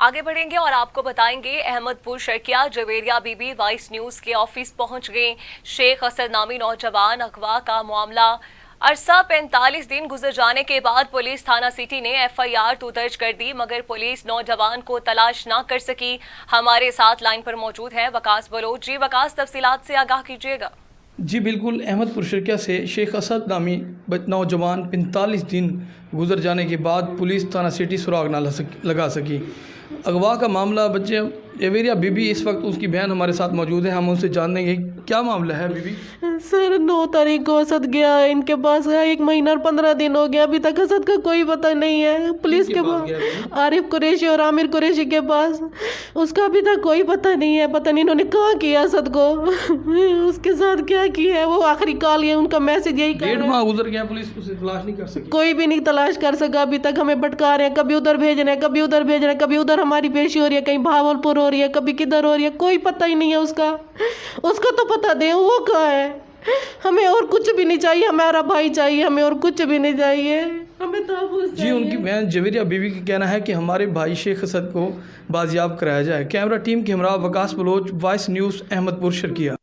آگے بڑھیں گے اور آپ کو بتائیں گے Ahmedpur Sharqia Javeria B B voice news کے آفس پہنچ گئے شیخ اسد نامی نوجوان اغوا کا معاملہ عرصہ 45 دن گزر جانے کے بعد پولیس تھانہ سٹی نے ایف آئی آر تو درج کر دی مگر پولیس نوجوان کو تلاش نہ کر سکی۔ ہمارے ساتھ لائن پر موجود ہیں وکاس بلوچ۔ جی وکاس، تفصیلات سے آگاہ کیجیے گا۔ جی بالکل، احمد پور شرکیہ سے شیخ اسد نامی نوجوان 45 دن گزر جانے کے بعد پولیس تھانہ سٹی سراغ نہ لگا سکی۔ اغوا کا معاملہ بچے جویریہ بی بی، اس وقت اس کی بہن ہمارے ساتھ موجود ہے، ہم ان سے جانیں گے کیا معاملہ ہے۔ بی بی سر 9 تاریخ کو اسد گیا ہے ان کے پاس، 1 مہینہ اور 15 دن ہو گیا، ابھی تک اسد کا کوئی پتہ نہیں ہے۔ پولیس کے پاس عارف قریشی اور عامر قریشی کے پاس، اس کا ابھی تک کوئی پتہ نہیں ہے۔ پتہ نہیں انہوں نے کہاں کیا اسد کو، اس کے ساتھ کیا کیا ہے۔ وہ آخری کال ہے ان کا، میسج یہی کہا ہے 1.5 ماہ گزر گیا، پولیس اسے تلاش نہیں کر سکی، کوئی بھی نہیں تلاش کر سکا ابھی تک۔ ہمیں بھٹکا رہے ہیں، کبھی ادھر بھیج رہے ہیں، کبھی ادھر بھیج رہے ہیں، کبھی ادھر ہماری پیشی ہو رہی ہے، کہیں بھاولپور ہو رہی ہے، کبھی کدھر ہو رہی ہے، کوئی پتہ ہی نہیں ہے اس کا۔ اس کو تو پتہ دیں وہ کہاں ہے۔ ہمیں اور کچھ بھی نہیں چاہیے، ہمارا بھائی چاہیے، ہمیں اور کچھ بھی نہیں چاہیے، ہمیں تحفظ جی چاہیے۔ ان کی بہن جویریہ بی بی کا کہنا ہے کہ ہمارے بھائی شیخ اسد کو بازیاب کرایا جائے۔ کیمرہ ٹیم کے ہمراہ وکاس بلوچ، وائس نیوز، احمد پور شرکیہ۔